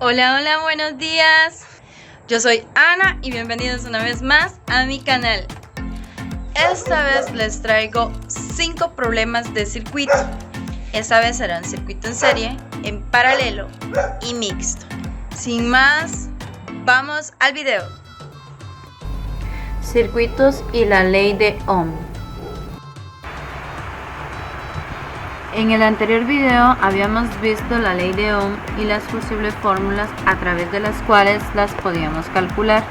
Hola, hola, buenos días. Yo soy Ana y bienvenidos una vez más a mi canal. Esta vez les traigo 5 problemas de circuito. Esta vez serán circuito en serie, en paralelo y mixto. Sin más, vamos al video. Circuitos y la ley de Ohm. En el anterior video habíamos visto la ley de Ohm y las posibles fórmulas a través de las cuales las podíamos calcular.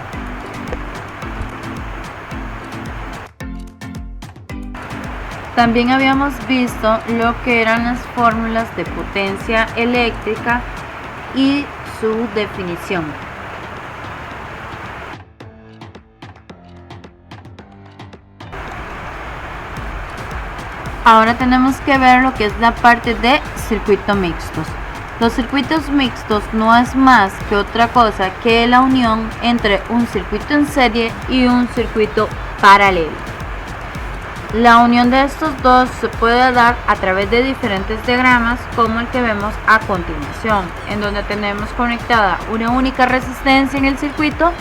También habíamos visto lo que eran las fórmulas de potencia eléctrica y su definición. Ahora tenemos que ver lo que es la parte de circuitos mixtos. Los circuitos mixtos no es más que otra cosa que la unión entre un circuito en serie y un circuito paralelo. La unión de estos dos se puede dar a través de diferentes diagramas como el que vemos a continuación, en donde tenemos conectada una única resistencia en el circuito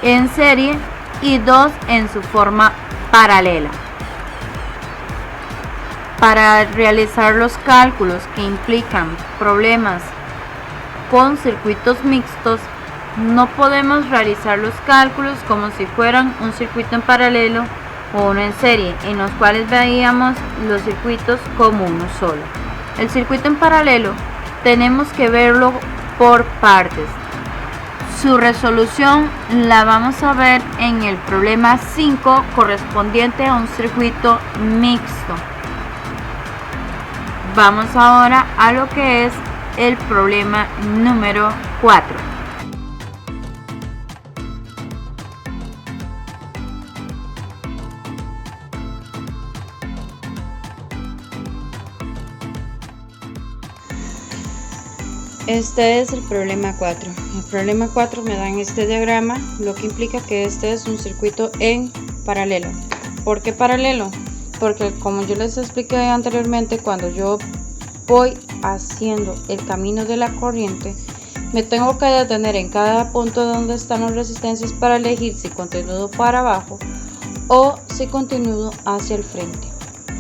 en serie y dos en su forma paralela. Para realizar los cálculos que implican problemas con circuitos mixtos, no podemos realizar los cálculos como si fueran un circuito en paralelo o uno en serie, en los cuales veíamos los circuitos como uno solo. El circuito en paralelo tenemos que verlo por partes. Su resolución la vamos a ver en el problema 5 correspondiente a un circuito mixto. Vamos ahora a lo que es el problema número 4. Este es el problema 4. El problema 4 me da en este diagrama, lo que implica que este es un circuito en paralelo. ¿Por qué paralelo? Porque como yo les expliqué anteriormente, cuando yo voy haciendo el camino de la corriente, me tengo que detener en cada punto donde están las resistencias para elegir si continúo para abajo o si continúo hacia el frente.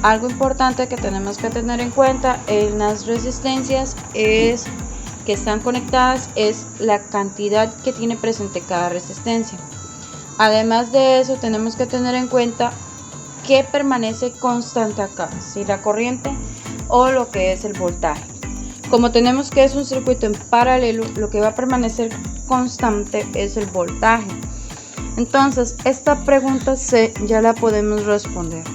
Algo importante que tenemos que tener en cuenta en las resistencias que están conectadas es la cantidad que tiene presente cada resistencia. Además de eso, tenemos que tener en cuenta que permanece constante acá, si la corriente o lo que es el voltaje. Como tenemos que es un circuito en paralelo, lo que va a permanecer constante es el voltaje. Entonces, esta pregunta C ya la podemos responder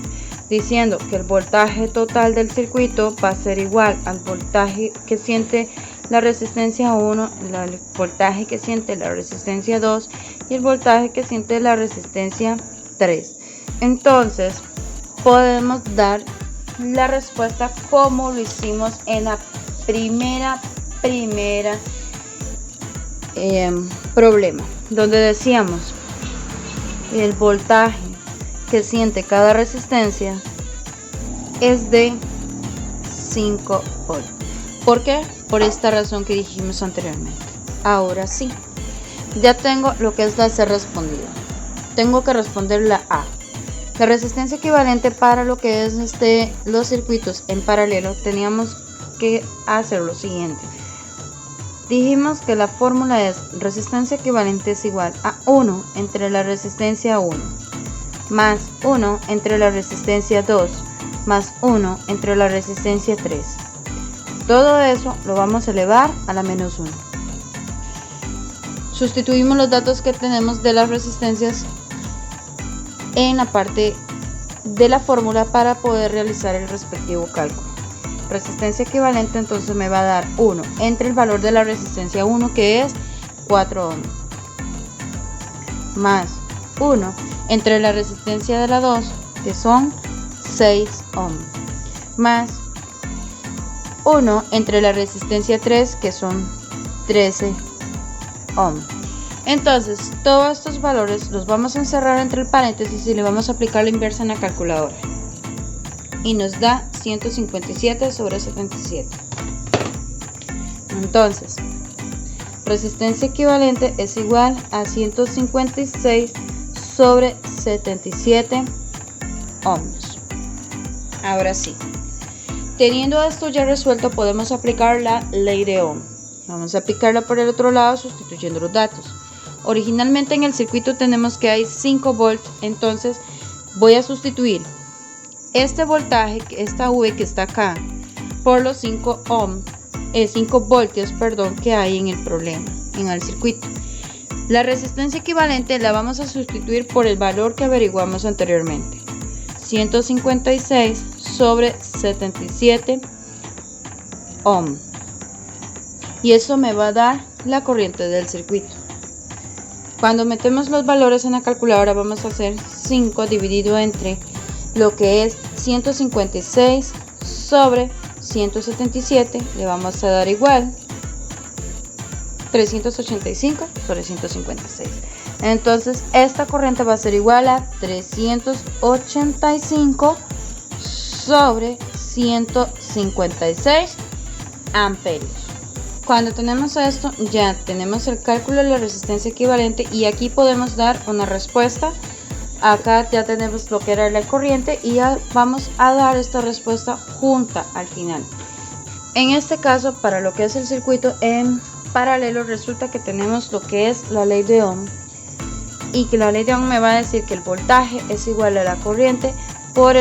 diciendo que el voltaje total del circuito va a ser igual al voltaje que siente la resistencia 1, el voltaje que siente la resistencia 2 y el voltaje que siente la resistencia 3. Entonces podemos dar la respuesta como lo hicimos en la primera problema, donde decíamos el voltaje que siente cada resistencia es de 5 volts. ¿Por qué? Por esta razón que dijimos anteriormente. Ahora sí, ya tengo lo que es la C respondida. Tengo que responder la A. La resistencia equivalente para lo que es los circuitos en paralelo, teníamos que hacer lo siguiente. Dijimos que la fórmula es resistencia equivalente es igual a 1 entre la resistencia 1 más 1 entre la resistencia 2 más 1 entre la resistencia 3. Todo eso lo vamos a elevar a la menos 1. Sustituimos los datos que tenemos de las resistencias en la parte de la fórmula para poder realizar el respectivo cálculo. Resistencia equivalente entonces me va a dar 1 entre el valor de la resistencia 1, que es 4 ohm, más 1 entre la resistencia de la 2, que son 6 ohm, más 1 entre la resistencia 3, que son 13 ohm. Entonces, todos estos valores los vamos a encerrar entre el paréntesis y le vamos a aplicar la inversa en la calculadora. Y nos da 157 sobre 77. Entonces, resistencia equivalente es igual a 156 sobre 77 ohmios. Ahora sí, teniendo esto ya resuelto, podemos aplicar la ley de Ohm. Vamos a aplicarla por el otro lado sustituyendo los datos. Originalmente en el circuito tenemos que hay 5 volts, entonces voy a sustituir este voltaje, esta V que está acá, por los 5 voltios que hay en el problema, en el circuito. La resistencia equivalente la vamos a sustituir por el valor que averiguamos anteriormente, 156 sobre 77 ohm, y eso me va a dar la corriente del circuito. Cuando metemos los valores en la calculadora vamos a hacer 5 dividido entre lo que es 156 sobre 177, le vamos a dar igual 385 sobre 156. Entonces esta corriente va a ser igual a 385 sobre 156 amperios. Cuando tenemos esto, ya tenemos el cálculo de la resistencia equivalente y aquí podemos dar una respuesta. Acá ya tenemos lo que era la corriente y ya vamos a dar esta respuesta junta al final. En este caso, para lo que es el circuito en paralelo, resulta que tenemos lo que es la ley de Ohm, y que la ley de Ohm me va a decir que el voltaje es igual a la corriente por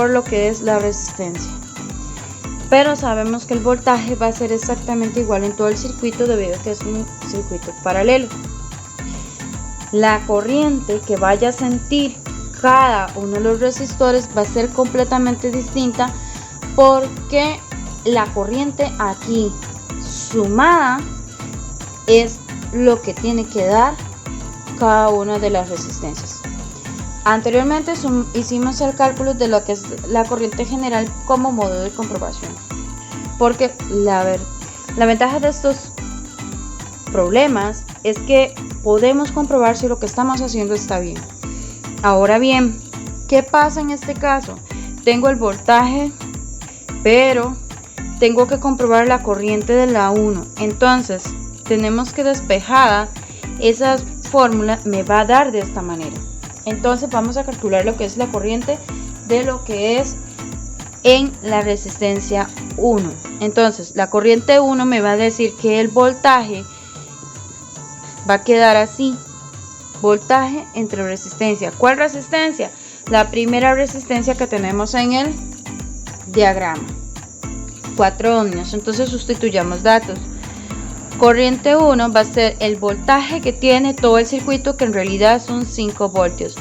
lo que es la resistencia. Pero sabemos que el voltaje va a ser exactamente igual en todo el circuito debido a que es un circuito paralelo. La corriente que vaya a sentir cada uno de los resistores va a ser completamente distinta, porque la corriente aquí sumada es lo que tiene que dar cada una de las resistencias. Anteriormente hicimos el cálculo de lo que es la corriente general como modo de comprobación, porque la ventaja de estos problemas es que podemos comprobar si lo que estamos haciendo está bien. Ahora bien, ¿qué pasa en este caso? Tengo el voltaje, pero tengo que comprobar la corriente de la 1. Entonces tenemos que despejada esa fórmula me va a dar de esta manera. Entonces vamos a calcular lo que es la corriente de lo que es en la resistencia 1. Entonces la corriente 1 me va a decir que el voltaje va a quedar así: voltaje entre resistencia. ¿Cuál resistencia? La primera resistencia que tenemos en el diagrama, 4 ohmios. Entonces sustituyamos datos. Corriente 1 va a ser el voltaje que tiene todo el circuito, que en realidad son 5 voltios,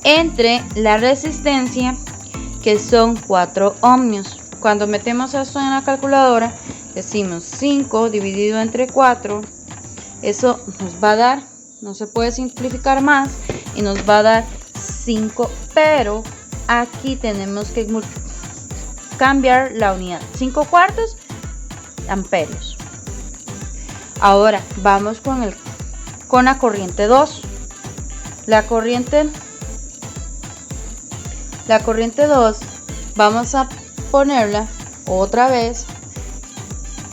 entre la resistencia, que son 4 ohmios. Cuando metemos esto en la calculadora, decimos 5 dividido entre 4, eso nos va a dar, no se puede simplificar más, y nos va a dar 5, pero aquí tenemos que cambiar la unidad, 5 cuartos amperios. Ahora vamos con la corriente 2. La corriente 2 vamos a ponerla otra vez.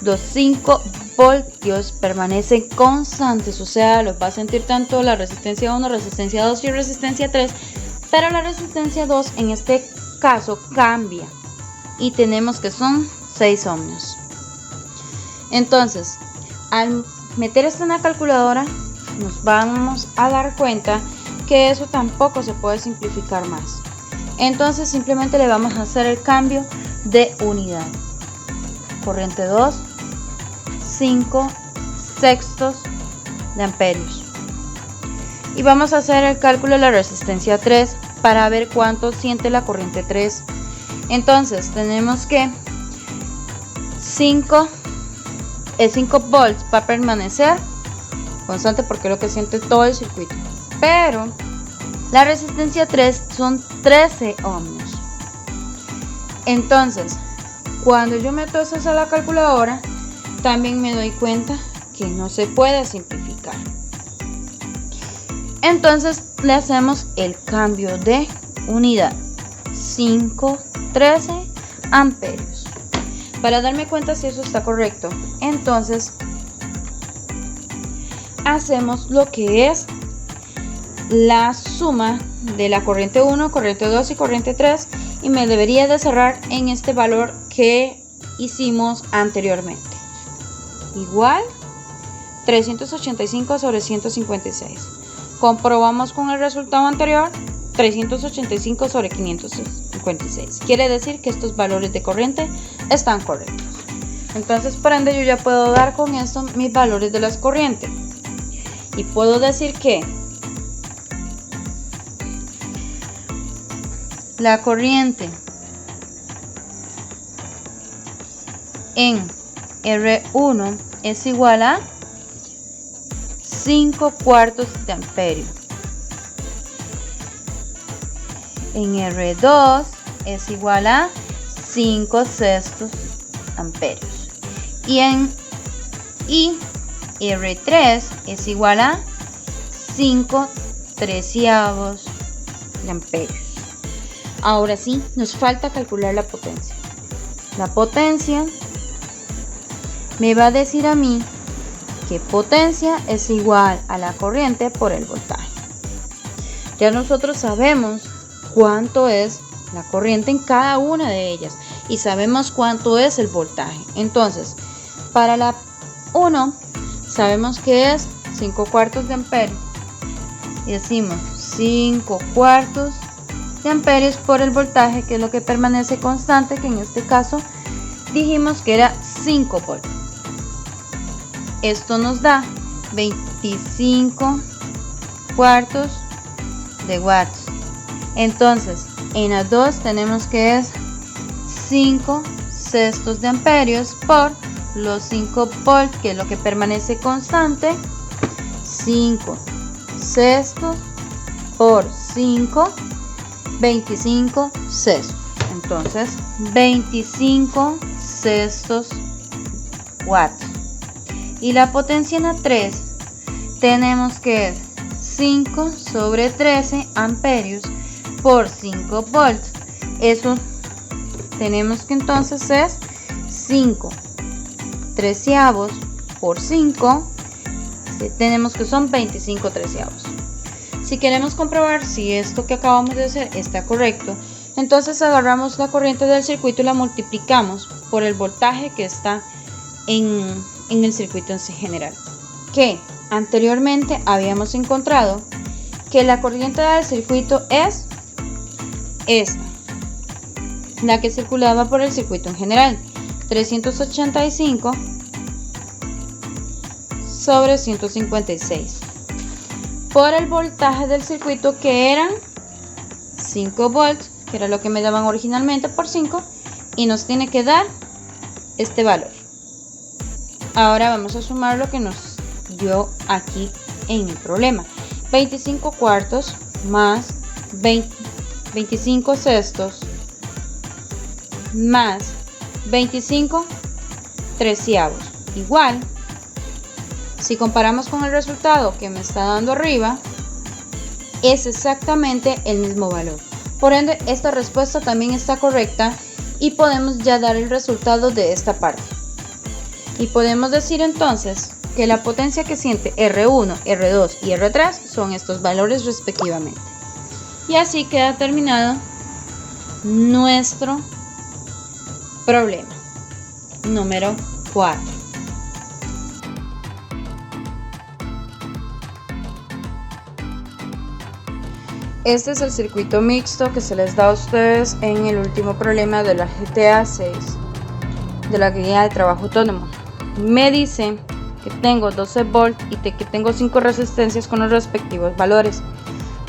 Los 5 voltios permanecen constantes, o sea, los va a sentir tanto la resistencia 1, resistencia 2 y resistencia 3, pero la resistencia 2 en este caso cambia y tenemos que son 6 ohmios. Entonces, al meter esto en la calculadora, nos vamos a dar cuenta que eso tampoco se puede simplificar más. Entonces simplemente le vamos a hacer el cambio de unidad. Corriente 2, 5 sextos de amperios. Y vamos a hacer el cálculo de la resistencia 3 para ver cuánto siente la corriente 3. Entonces tenemos que 5 volts va a permanecer constante porque es lo que siente todo el circuito, pero la resistencia 3 son 13 ohmios. Entonces cuando yo meto eso a la calculadora, también me doy cuenta que no se puede simplificar. Entonces le hacemos el cambio de unidad, 13 amperios, para darme cuenta si eso está correcto. Entonces hacemos lo que es la suma de la corriente 1, corriente 2 y corriente 3 y me debería de cerrar en este valor que hicimos anteriormente. Igual 385 sobre 156. Comprobamos con el resultado anterior 385 sobre 556. Quiere decir que estos valores de corriente están correctos. Entonces, por ende, yo ya puedo dar con esto mis valores de las corrientes. Y puedo decir que la corriente en R1 es igual a 5 cuartos de amperio. En R2 es igual a 5 sextos amperios. Y R3 es igual a 5 treceavos de amperios. Ahora sí, nos falta calcular la potencia. La potencia me va a decir a mí que potencia es igual a la corriente por el voltaje. Ya nosotros sabemos cuánto es la corriente en cada una de ellas y sabemos cuánto es el voltaje. Entonces, para la 1 sabemos que es 5 cuartos de amperio y decimos 5 cuartos de amperios por el voltaje, que es lo que permanece constante, que en este caso dijimos que era 5 volts. Esto nos da 25 cuartos de watts. Entonces, en la 2 tenemos que es 5 sextos de amperios por los 5 volts, que es lo que permanece constante. 5 sextos por 5, 25 sextos. Entonces, 25 sextos watts. Y la potencia en la 3 tenemos que es 5 sobre 13 amperios por 5 volts. Eso tenemos que entonces es 5 treceavos por 5. Tenemos que son 25 treceavos. Si queremos comprobar si esto que acabamos de hacer está correcto, entonces agarramos la corriente del circuito y la multiplicamos por el voltaje que está en el circuito en sí general. Que anteriormente habíamos encontrado que la corriente del circuito es esta, la que circulaba por el circuito en general, 385 sobre 156, por el voltaje del circuito, que eran 5 volts, que era lo que me daban originalmente, por 5, y nos tiene que dar este valor. Ahora vamos a sumar lo que nos dio aquí en el problema. 25 cuartos más 25 sextos más 25 treceavos. Igual, si comparamos con el resultado que me está dando arriba, es exactamente el mismo valor. Por ende, esta respuesta también está correcta y podemos ya dar el resultado de esta parte. Y podemos decir entonces que la potencia que siente R1, R2 y R3 son estos valores respectivamente. Y así queda terminado nuestro problema número 4. Este es el circuito mixto que se les da a ustedes en el último problema de la GTA 6 de la guía de trabajo autónomo. Me dice que tengo 12 volts y que tengo 5 resistencias con los respectivos valores.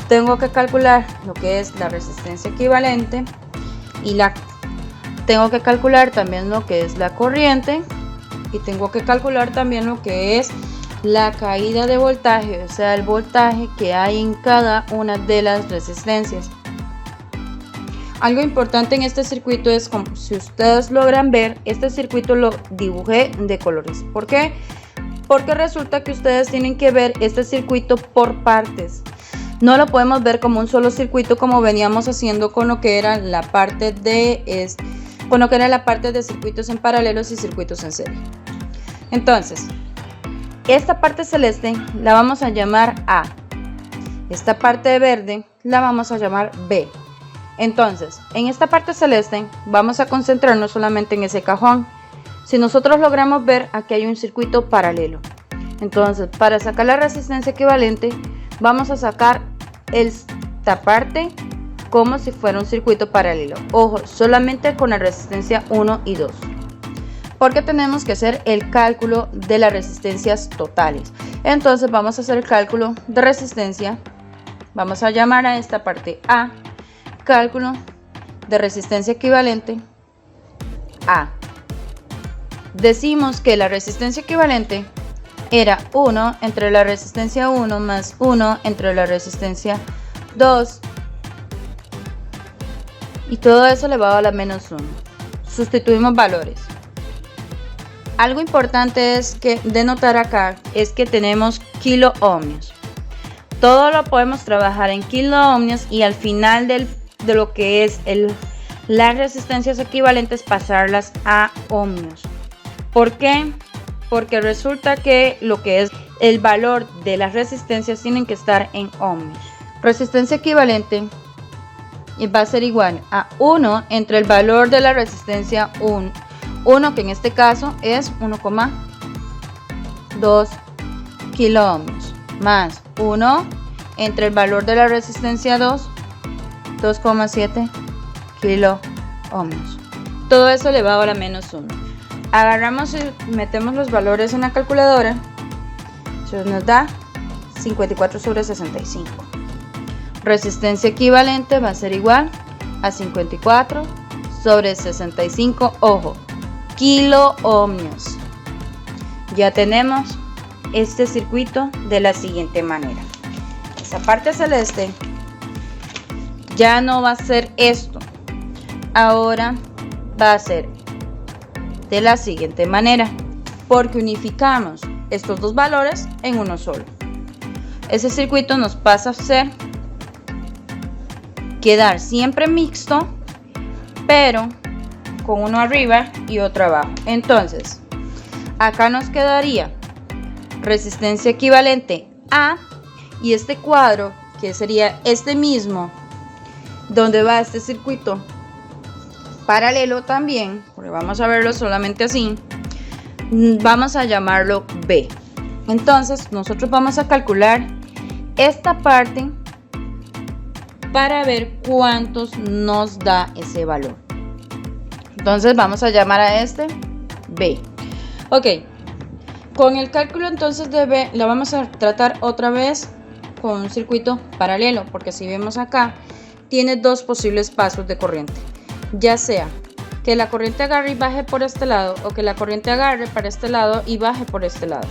Tengo que calcular lo que es la resistencia equivalente y tengo que calcular también lo que es la corriente y tengo que calcular también lo que es la caída de voltaje, o sea, el voltaje que hay en cada una de las resistencias. Algo importante en este circuito es, como si ustedes logran ver, este circuito lo dibujé de colores. ¿Por qué? Porque resulta que ustedes tienen que ver este circuito por partes. No lo podemos ver como un solo circuito como veníamos haciendo con lo que era la parte de circuitos en paralelos y circuitos en serie. Entonces, esta parte celeste la vamos a llamar A. Esta parte verde la vamos a llamar B. Entonces, en esta parte celeste vamos a concentrarnos solamente en ese cajón. Si nosotros logramos ver, aquí hay un circuito paralelo. Entonces, para sacar la resistencia equivalente, vamos a sacar esta parte como si fuera un circuito paralelo. Ojo, solamente con la resistencia 1 y 2. Porque tenemos que hacer el cálculo de las resistencias totales. Entonces vamos a hacer el cálculo de resistencia. Vamos a llamar a esta parte A, cálculo de resistencia equivalente A. Decimos que la resistencia equivalente era 1 entre la resistencia 1 más 1 entre la resistencia 2. Y todo eso elevado a la menos 1. Sustituimos valores. Algo importante es que de notar acá es que tenemos kilo ohmios. Todo lo podemos trabajar en kilo ohmios y al final de lo que es las resistencias equivalentes pasarlas a ohmios. ¿Por qué? Porque resulta que lo que es el valor de las resistencias tienen que estar en ohmios. Resistencia equivalente va a ser igual a 1 entre el valor de la resistencia 1, que en este caso es 1,2 kilo ohmios, más 1 entre el valor de la resistencia 2, 2,7 kilo ohmios. Todo eso elevado a la menos 1. Agarramos y metemos los valores en la calculadora. Eso nos da 54 sobre 65. Resistencia equivalente va a ser igual a 54 sobre 65, ojo, kilo ohmios. Ya tenemos este circuito de la siguiente manera. Esa parte celeste ya no va a ser esto. Ahora va a ser de la siguiente manera, porque unificamos estos dos valores en uno solo. Ese circuito nos pasa a quedar siempre mixto, pero con uno arriba y otro abajo. Entonces, acá nos quedaría resistencia equivalente A y este cuadro, que sería este mismo, donde va este circuito paralelo también, porque vamos a verlo solamente así, vamos a llamarlo B. Entonces, nosotros vamos a calcular esta parte para ver cuántos nos da ese valor. Entonces vamos a llamar a este B. Ok, con el cálculo entonces de B la vamos a tratar otra vez con un circuito paralelo, porque si vemos acá tiene dos posibles pasos de corriente, ya sea que la corriente agarre y baje por este lado, o que la corriente agarre para este lado y baje por este lado.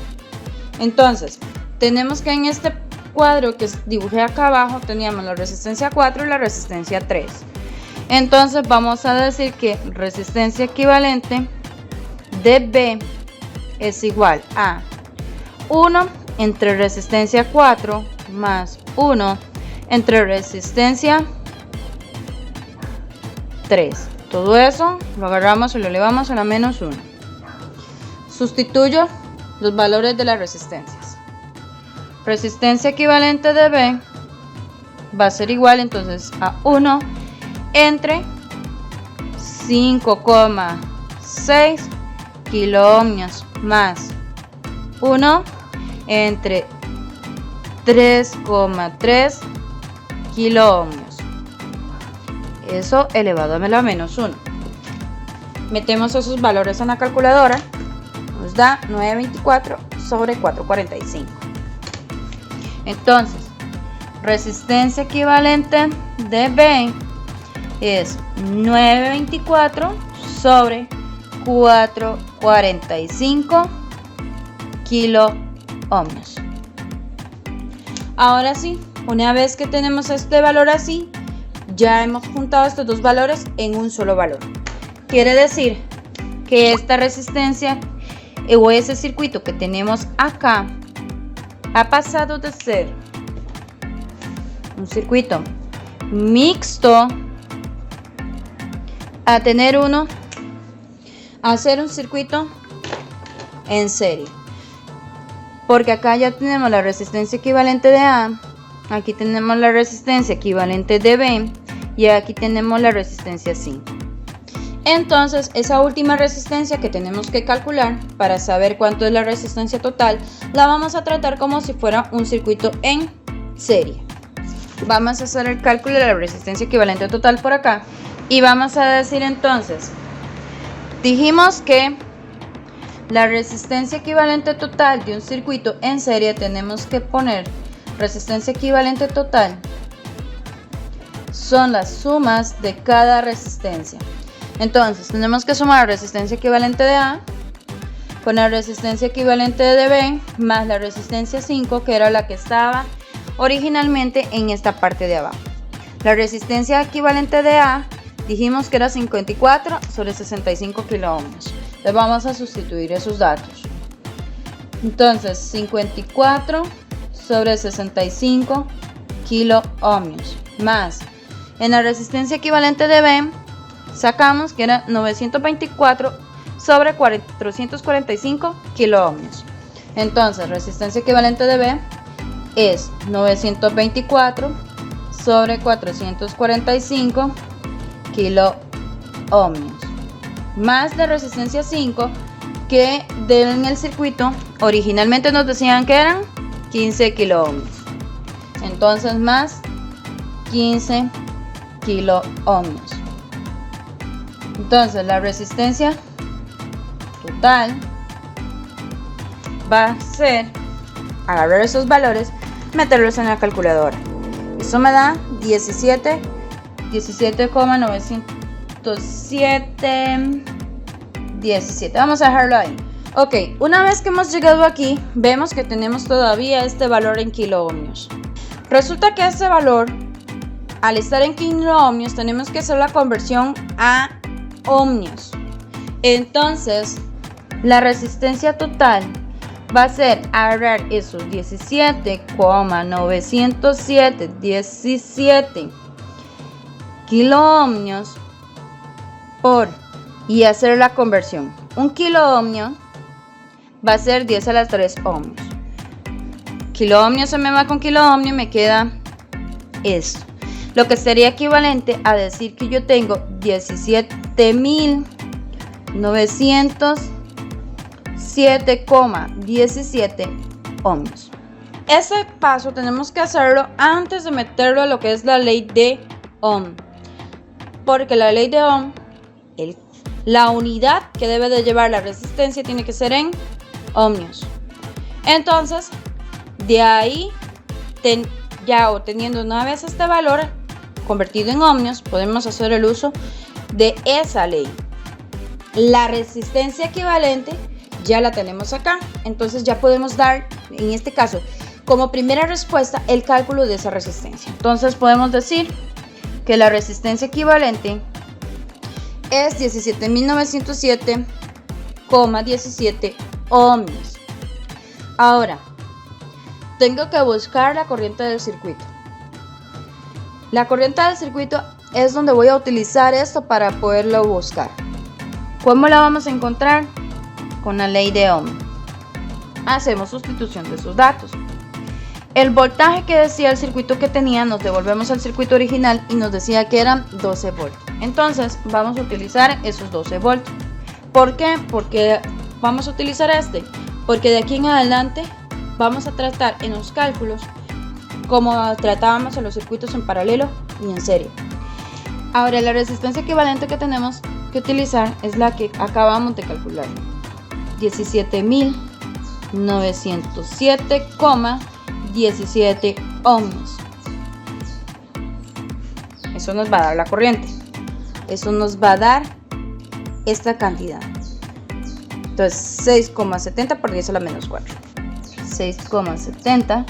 Entonces tenemos que en este cuadro que dibujé acá abajo teníamos la resistencia 4 y la resistencia 3. Entonces vamos a decir que resistencia equivalente de B es igual a 1 entre resistencia 4 más 1 entre resistencia 3. Todo eso lo agarramos y lo elevamos a la menos 1. Sustituyo los valores de las resistencias. Resistencia equivalente de B va a ser igual entonces a 1 entre 5,6 kilo ohmios más 1 entre 3,3 kilo ohmios. Eso elevado a la menos 1. Metemos esos valores en la calculadora. Nos da 924 sobre 445. Entonces, resistencia equivalente de B es 924 sobre 445 kilo ohmios. Ahora sí, una vez que tenemos este valor así, ya hemos juntado estos dos valores en un solo valor. Quiere decir que esta resistencia o ese circuito que tenemos acá ha pasado de ser un circuito mixto a ser un circuito en serie. porque acá ya tenemos la resistencia equivalente de A, aquí tenemos la resistencia equivalente de B y aquí tenemos la resistencia 5. Entonces esa última resistencia que tenemos que calcular para saber cuánto es la resistencia total, la vamos a tratar como si fuera un circuito en serie. Vamos a hacer el cálculo de la resistencia equivalente total por acá y vamos a decir entonces, dijimos que la resistencia equivalente total de un circuito en serie tenemos que poner resistencia equivalente total son las sumas de cada resistencia. Entonces tenemos que sumar la resistencia equivalente de A con la resistencia equivalente de B más la resistencia 5, que era la que estaba originalmente en esta parte de abajo. La resistencia equivalente de A dijimos que era 54 sobre 65 kiloohmios. Entonces vamos a sustituir esos datos. Entonces 54 sobre 65 kiloohmios más en la resistencia equivalente de B sacamos que era 924 sobre 445 kiloohmios. Entonces resistencia equivalente de B es 924 sobre 445 kiloohmios más la resistencia 5, que en el circuito originalmente nos decían que eran 15 kiloohmios. Entonces más 15 kiloohmios. Entonces la resistencia total va a ser agarrar esos valores, meterlos en la calculadora. Eso me da 17,907. Vamos a dejarlo ahí. Ok, una vez que hemos llegado aquí, vemos que tenemos todavía este valor en kiloohmios. Resulta que este valor, al estar en kiloohmios, tenemos que hacer la conversión a ohmios. Entonces, la resistencia total va a ser agarrar esos 17,917 kiloohmios y hacer la conversión. Un kiloohmio va a ser 10 a la 3 ohmios. Kiloohmio se me va con kiloohmio y me queda esto. Lo que sería equivalente a decir que yo tengo 17.907,17 ohmios. Ese paso tenemos que hacerlo antes de meterlo a lo que es la ley de Ohm, porque la ley de Ohm, la unidad que debe de llevar la resistencia tiene que ser en ohmios. Entonces, de ahí, ya obteniendo una vez este valor convertido en ohmios, podemos hacer el uso de esa ley. La resistencia equivalente ya la tenemos acá, entonces ya podemos dar, en este caso, como primera respuesta, el cálculo de esa resistencia. Entonces podemos decir que la resistencia equivalente es 17.907,17 ohmios. Ahora, tengo que buscar la corriente del circuito. La corriente del circuito es donde voy a utilizar esto para poderlo buscar. ¿Cómo la vamos a encontrar? Con la ley de Ohm. Hacemos sustitución de sus datos. El voltaje que decía el circuito que tenía, nos devolvemos al circuito original y nos decía que eran 12 voltios. Entonces vamos a utilizar esos 12 voltios. ¿Por qué? Porque vamos a utilizar porque de aquí en adelante vamos a tratar en los cálculos como tratábamos en los circuitos en paralelo y en serie. Ahora, la resistencia equivalente que tenemos que utilizar es la que acabamos de calcular, 17.907,17 ohmios. Eso nos va a dar la corriente. Eso nos va a dar esta cantidad. Entonces 6,70 por 10 a la menos 4. 6,70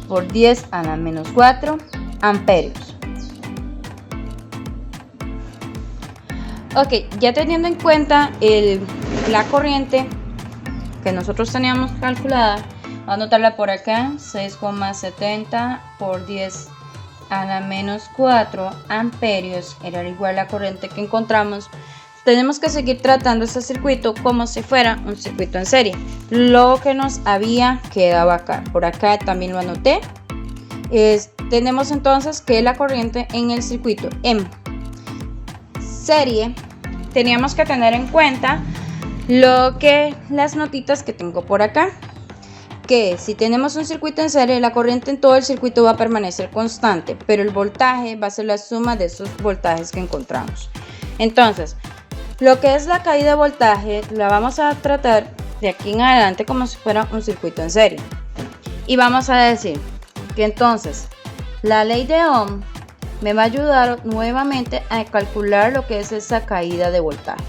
por 10 a la menos 4 amperios. Ok, ya teniendo en cuenta la corriente que nosotros teníamos calculada, vamos a anotarla por acá, 6,70 por 10 a la menos 4 amperios era igual a la corriente que encontramos tenemos que seguir tratando este circuito como si fuera un circuito en serie. Lo que nos había quedado acá, por acá también lo anoté. Tenemos entonces que la corriente en el circuito en serie, teníamos que tener en cuenta las notitas que tengo por acá, que si tenemos un circuito en serie, la corriente en todo el circuito va a permanecer constante, pero el voltaje va a ser la suma de esos voltajes que encontramos. Entonces, lo que es la caída de voltaje la vamos a tratar de aquí en adelante como si fuera un circuito en serie. Y vamos a decir que entonces la ley de Ohm me va a ayudar nuevamente a calcular lo que es esa caída de voltaje.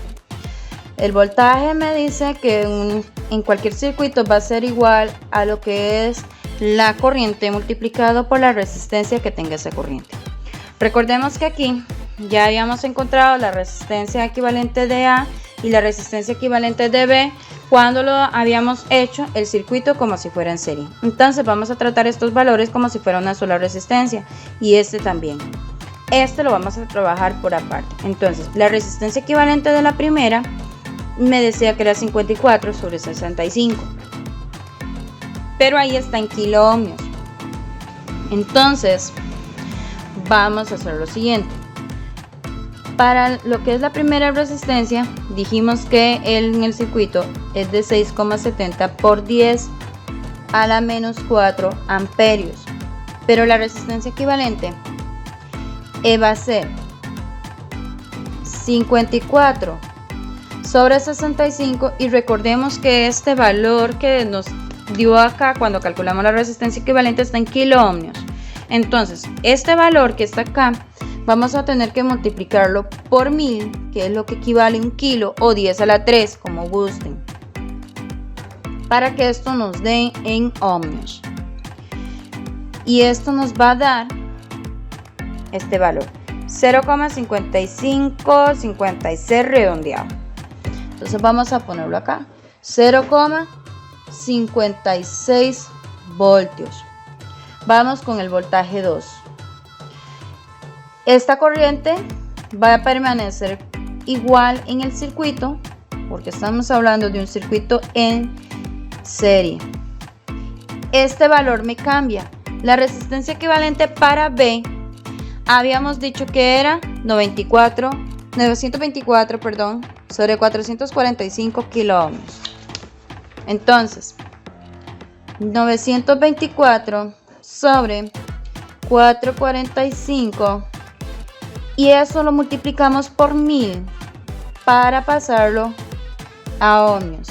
El voltaje me dice que en cualquier circuito va a ser igual a lo que es la corriente multiplicado por la resistencia que tenga esa corriente. Recordemos que aquí ya habíamos encontrado la resistencia equivalente de A y la resistencia equivalente de B cuando lo habíamos hecho el circuito como si fuera en serie. Entonces vamos a tratar estos valores como si fuera una sola resistencia y este también. Este lo vamos a trabajar por aparte. Entonces la resistencia equivalente de la primera me decía que era 54 sobre 65, pero ahí está en kilo ohmios. Entonces vamos a hacer lo siguiente. Para lo que es la primera resistencia, dijimos que en el circuito es de 6,70 por 10 a la menos 4 amperios, pero la resistencia equivalente va a ser 54 sobre 65, y recordemos que este valor que nos dio acá cuando calculamos la resistencia equivalente está en kilo ohmios. Entonces este valor que está acá vamos a tener que multiplicarlo por 1000, que es lo que equivale a 1 kilo o 10 a la 3, como gusten, para que esto nos dé en ohmios. Y esto nos va a dar este valor, 0,5556 redondeado. Entonces vamos a ponerlo acá, 0,56 voltios. Vamos con el voltaje 2. Esta corriente va a permanecer igual en el circuito porque estamos hablando de un circuito en serie. Este valor me cambia. La resistencia equivalente para B habíamos dicho que era 924 sobre 445 kilo ohmios. Entonces 924 sobre 445, y eso lo multiplicamos por 1000 para pasarlo a ohmios.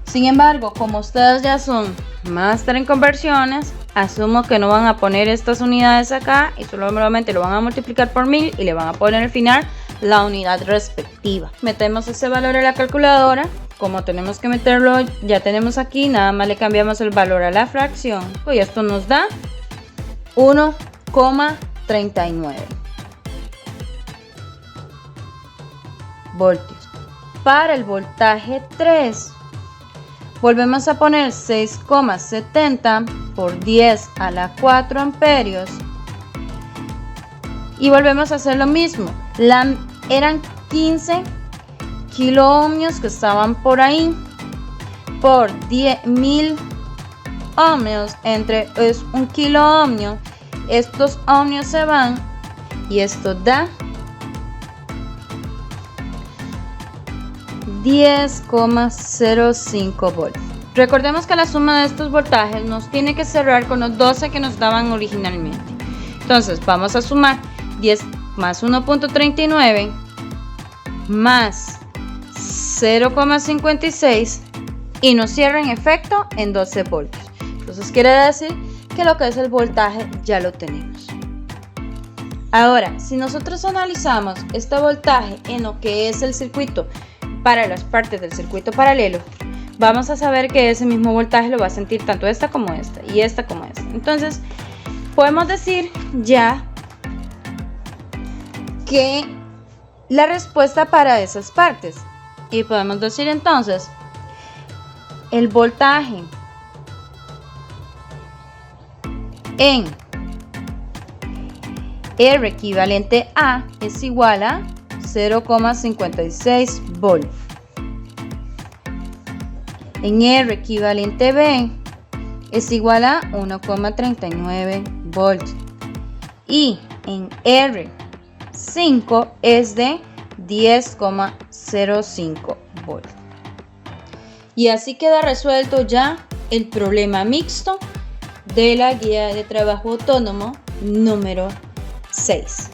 Sin embargo, como ustedes ya son máster en conversiones, asumo que no van a poner estas unidades acá y solamente lo van a multiplicar por 1000 y le van a poner al final la unidad respectiva. Metemos ese valor en la calculadora. Como tenemos que meterlo, ya tenemos aquí, nada más le cambiamos el valor a la fracción y esto nos da 1,39 voltios. Para el voltaje 3 volvemos a poner 6,70 por 10 a la 4 amperios y volvemos a hacer lo mismo. Eran 15 kilo ohmios que estaban por ahí por 10.000 ohmios, es 1 kilo ohmio. Estos ohmios se van y esto da 10,05 voltios. Recordemos que la suma de estos voltajes nos tiene que cerrar con los 12 que nos daban originalmente. Entonces vamos a sumar 10 más 1,39 más 0,56 y nos cierra en efecto en 12 voltios. Entonces quiere decir que lo que es el voltaje ya lo tenemos. Ahora, si nosotros analizamos este voltaje en lo que es el circuito para las partes del circuito paralelo, vamos a saber que ese mismo voltaje lo va a sentir tanto esta como esta y esta como esta. Entonces podemos decir ya que la respuesta para esas partes, y podemos decir entonces el voltaje en R equivalente a es igual a 0,56 volt. En R equivalente B es igual a 1,39 volt. Y en R5 es de 10,05 volt. Y así queda resuelto ya el problema mixto de la guía de trabajo autónomo número 6.